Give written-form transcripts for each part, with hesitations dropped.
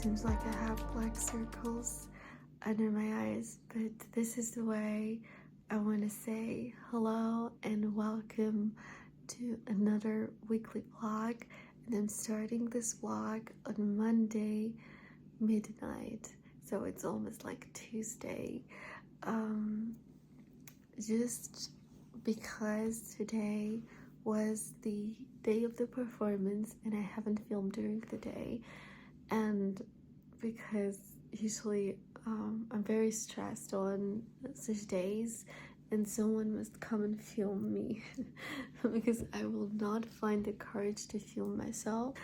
seems like I have black circles under my eyes, but this is the way I want to say hello and welcome to another weekly vlog. And I'm starting this vlog on Monday midnight, so it's almost like Tuesday, just because today was the day of the performance and I haven't filmed during the day, and because usually I'm very stressed on such days and someone must come and film me because I will not find the courage to film myself.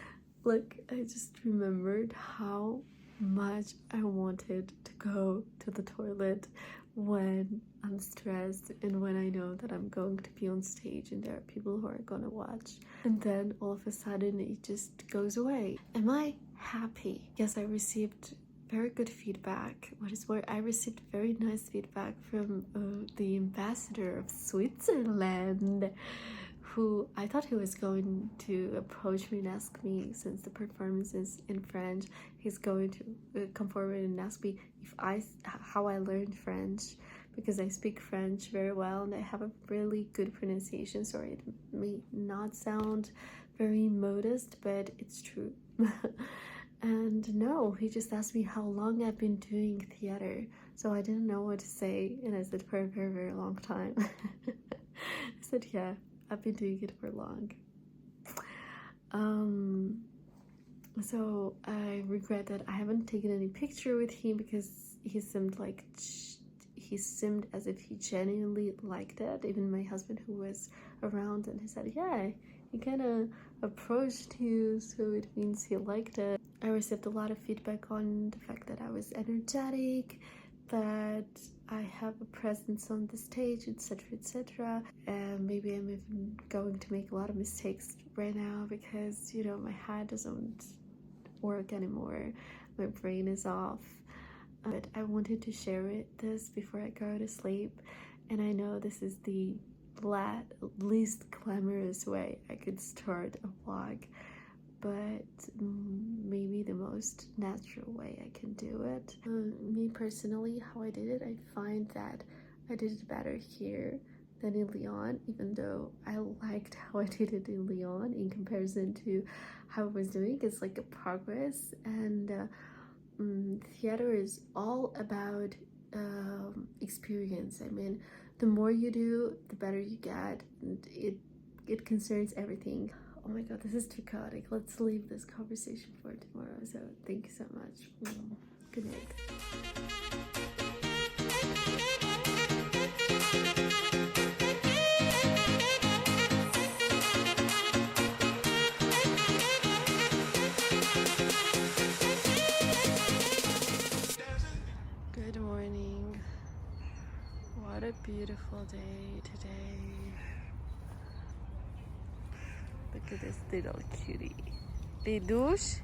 Like, I just remembered how much I wanted to go to the toilet when I'm stressed and when I know that I'm going to be on stage and there are people who are gonna watch, and then all of a sudden it just goes away. Am I happy? Yes, I received very good feedback. What is more, I received very nice feedback from the ambassador of Switzerland, who I thought he was going to approach me and ask me, since the performance is in French, he's going to come forward and ask me if how I learned French, because I speak French very well and I have a really good pronunciation. Sorry, it may not sound very modest, but it's true. And no, he just asked me how long I've been doing theater, so I didn't know what to say, and I said for a very, very long time. I said, yeah, I've been doing it for long. So I regret that I haven't taken any picture with him, because he seemed as if he genuinely liked it. Even my husband, who was around, and he said, yeah, he kind of approached you, so it means he liked it. I received a lot of feedback on the fact that I was energetic, that I have a presence on the stage, etc, etc. And maybe I'm even going to make a lot of mistakes right now because, you know, my head doesn't work anymore, my brain is off. But I wanted to share this before I go to sleep, and I know this is the least glamorous way I could start a vlog, but maybe the most natural way I can do it. Me personally, how I did it, I find that I did it better here than in Lyon, even though I liked how I did it in Lyon in comparison to how I was doing. It's like a progress, and theater is all about experience. I mean, the more you do, the better you get, and it concerns everything. Oh my god, this is too chaotic. Let's leave this conversation for tomorrow. So thank you so much. Good night. Good morning. What a beautiful day today. Look at this little cutie. Les douches.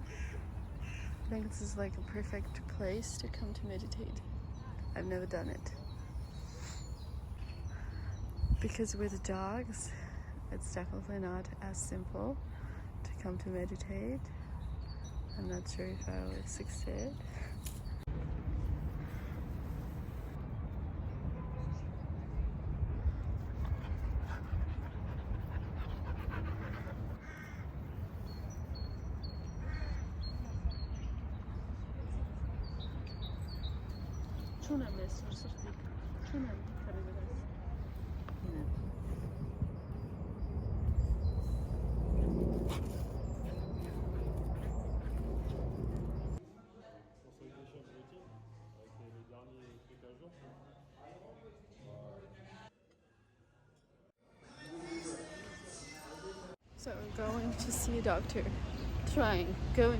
I think this is like a perfect place to come to meditate. I've never done it, because with dogs it's definitely not as simple to come to meditate. I'm not sure if I will succeed. So I'm going to see a doctor. Going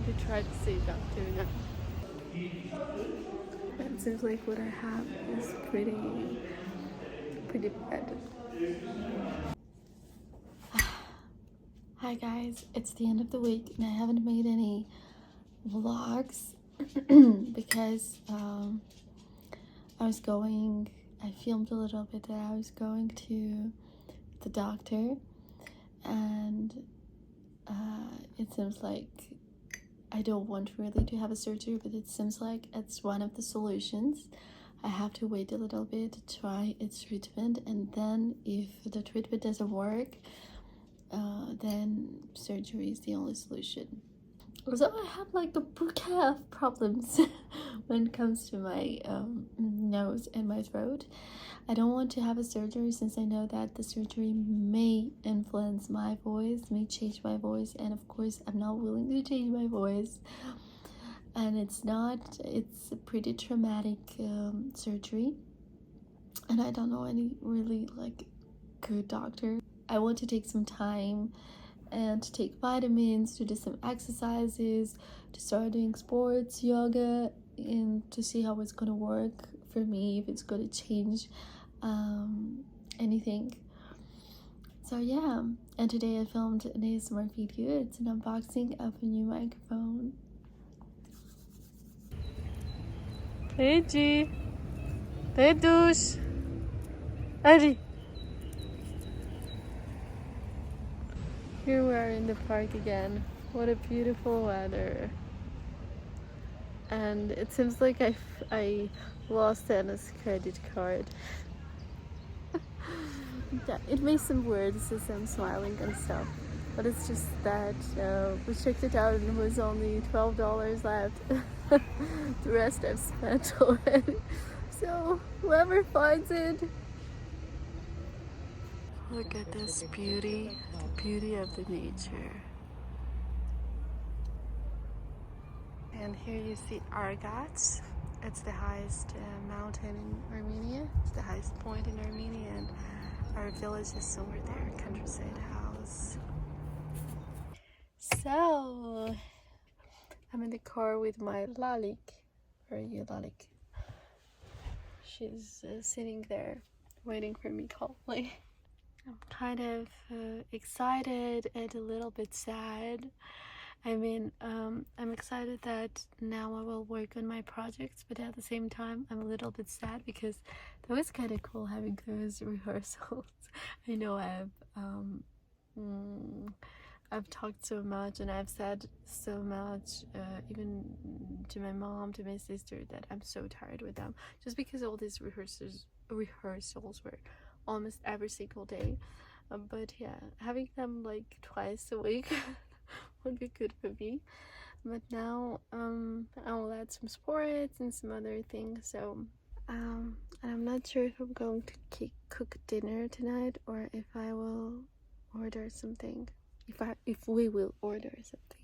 to try to see a doctor now. It seems like what I have is pretty bad. Hi guys, it's the end of the week and I haven't made any vlogs because I filmed a little bit that I was going to the doctor, and it seems like I don't want really to have a surgery, but it seems like it's one of the solutions. I have to wait a little bit to try its treatment, and then if the treatment doesn't work, then surgery is the only solution. So I have like a bouquet of problems when it comes to my nose and my throat. I don't want to have a surgery since I know that the surgery may influence my voice, may change my voice, and of course I'm not willing to change my voice. And it's a pretty traumatic surgery, and I don't know any really like good doctor. I want to take some time and to take vitamins, to do some exercises, to start doing sports, yoga, and to see how it's gonna work for me, if it's gonna change anything. So yeah, and today I filmed an ASMR video. It's an unboxing of a new microphone. Hey G, hey douche, Eddie. Here we are in the park again. What a beautiful weather. And it seems like I lost Anna's credit card. It may seem weird since I'm smiling and stuff, but it's just that we checked it out and it was only $12 left. The rest I've spent already. So whoever finds it. Look at this beauty, the beauty of the nature. And here you see Errands. It's the highest mountain in Armenia. It's the highest point in Armenia, and our village is over there, countryside house. So, I'm in the car with my Lalik. Where are you, Lalik? She's sitting there, waiting for me calmly. I'm kind of excited and a little bit sad. I mean, I'm excited that now I will work on my projects, but at the same time, I'm a little bit sad because that was kind of cool having those rehearsals. I know I've talked so much and I've said so much, even to my mom, to my sister, that I'm so tired with them, just because all these rehearsals were almost every single day. But yeah, having them like twice a week would be good for me. But now I will add some sports and some other things. So and I'm not sure if I'm going to cook dinner tonight or if I will order something. If we will order something.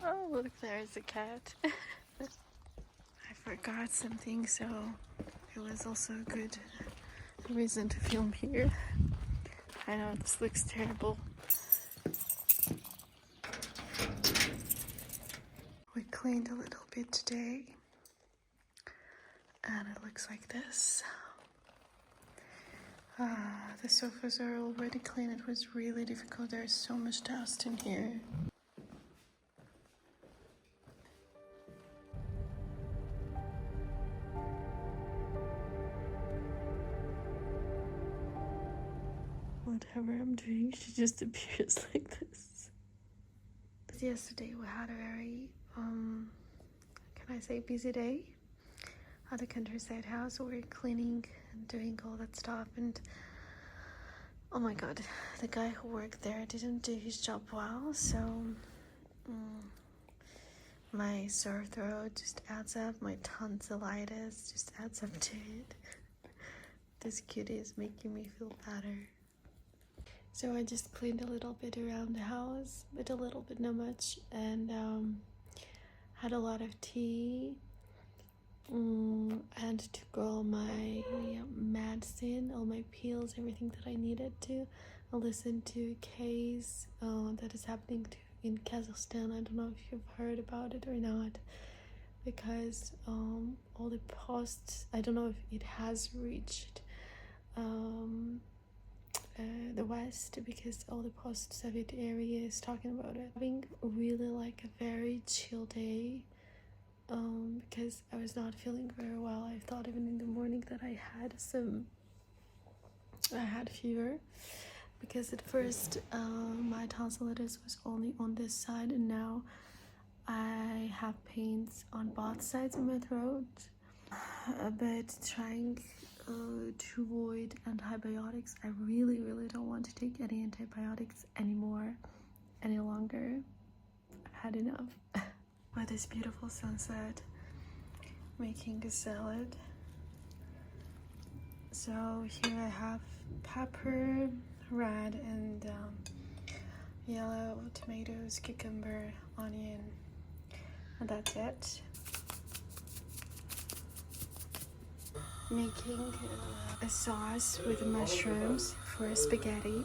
Oh, look, there's a cat. I forgot something, so it was also a good reason to film here. I know this looks terrible. We cleaned a little bit today, and it looks like this. The sofas are already clean. It was really difficult. There's so much dust in here. Whatever I'm doing, she just appears like this. Yesterday we had a very, can I say busy day at the countryside house. We were cleaning and doing all that stuff, and oh my god, the guy who worked there didn't do his job well, so my sore throat just adds up, my tonsillitis just adds up to it. This cutie is making me feel better. So I just cleaned a little bit around the house, but a little bit, not much, and had a lot of tea, and took all my medicine, all my pills, everything that I needed to. I listened to a case that is happening in Kazakhstan. I don't know if you've heard about it or not, because all the posts, I don't know if it has reached the West, because all the post-Soviet area is talking about it. Having really like a very chill day, because I was not feeling very well. I thought even in the morning that I had fever, because at first my tonsillitis was only on this side, and now I have pains on both sides of my throat. But trying to avoid antibiotics. I really don't want to take any antibiotics any longer. I've had enough. With this beautiful sunset, making a salad. So here I have pepper, red and yellow, tomatoes, cucumber, onion, and that's it. Making a sauce with mushrooms for spaghetti,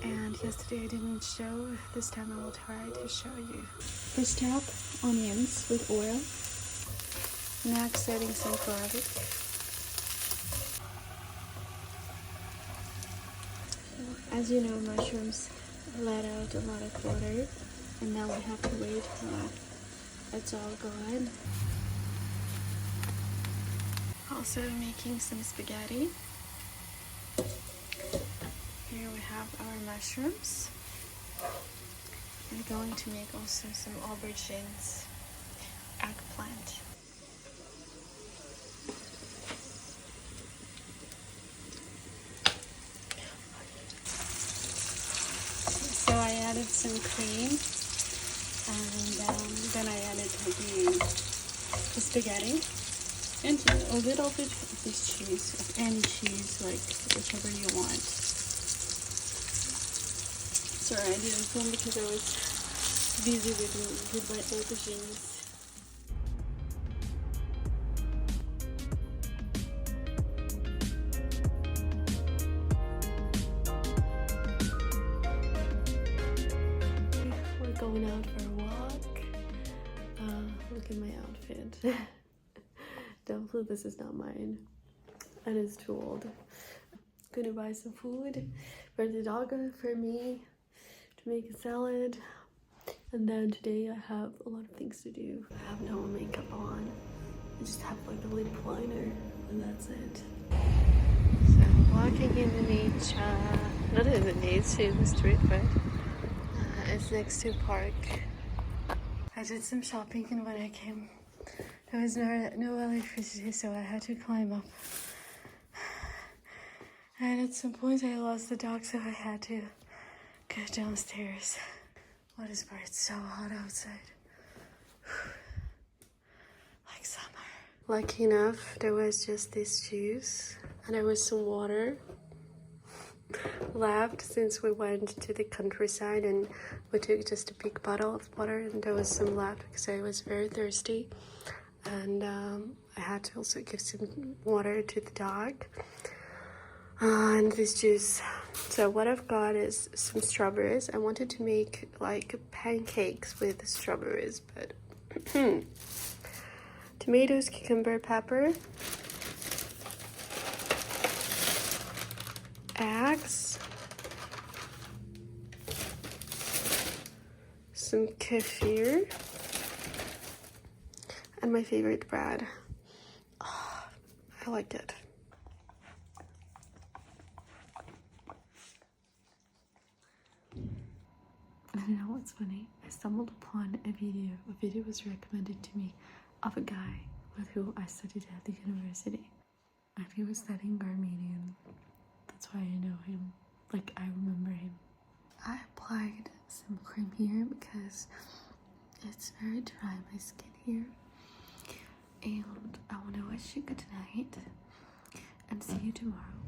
and yesterday I didn't show. This time I will try to show you. First up, onions with oil. Next, adding some garlic. As you know, mushrooms let out a lot of water, and now we have to wait till it's all gone. Also making some spaghetti. Here we have our mushrooms. We're going to make also some aubergines, eggplant. So I added some cream, and then I added the spaghetti. And a little bit of this cheese, of any cheese, like whichever you want. Sorry, I didn't film because I was busy with my aubergines. We're going out for a walk. Look at my outfit. Definitely this is not mine, and it's too old. Gonna buy some food for the dog, for me, to make a salad, and then today I have a lot of things to do. I have no makeup on. I just have like a lip liner, and that's it. So walking in the nature, not in the nature, in the street, but it's next to a park. I did some shopping, and when I came, there was no electricity, so I had to climb up. And at some point I lost the dog, so I had to go downstairs. What is bar? It's so hot outside. Like summer. Lucky enough, there was just this juice, and there was some water left, since we went to the countryside and we took just a big bottle of water, and there was some left because I was very thirsty. And I had to also give some water to the dog, and this juice. So what I've got is some strawberries. I wanted to make like pancakes with strawberries, but tomatoes, cucumber, pepper, eggs, some kefir, and my favorite bread. Oh, I like it. I know what's funny. I stumbled upon a video was recommended to me of a guy with who I studied at the university, and he was studying Armenian. That's why I know him. Like, I remember him. I applied some cream here because it's very dry, my skin here. And I want to wish you good night. and see you tomorrow.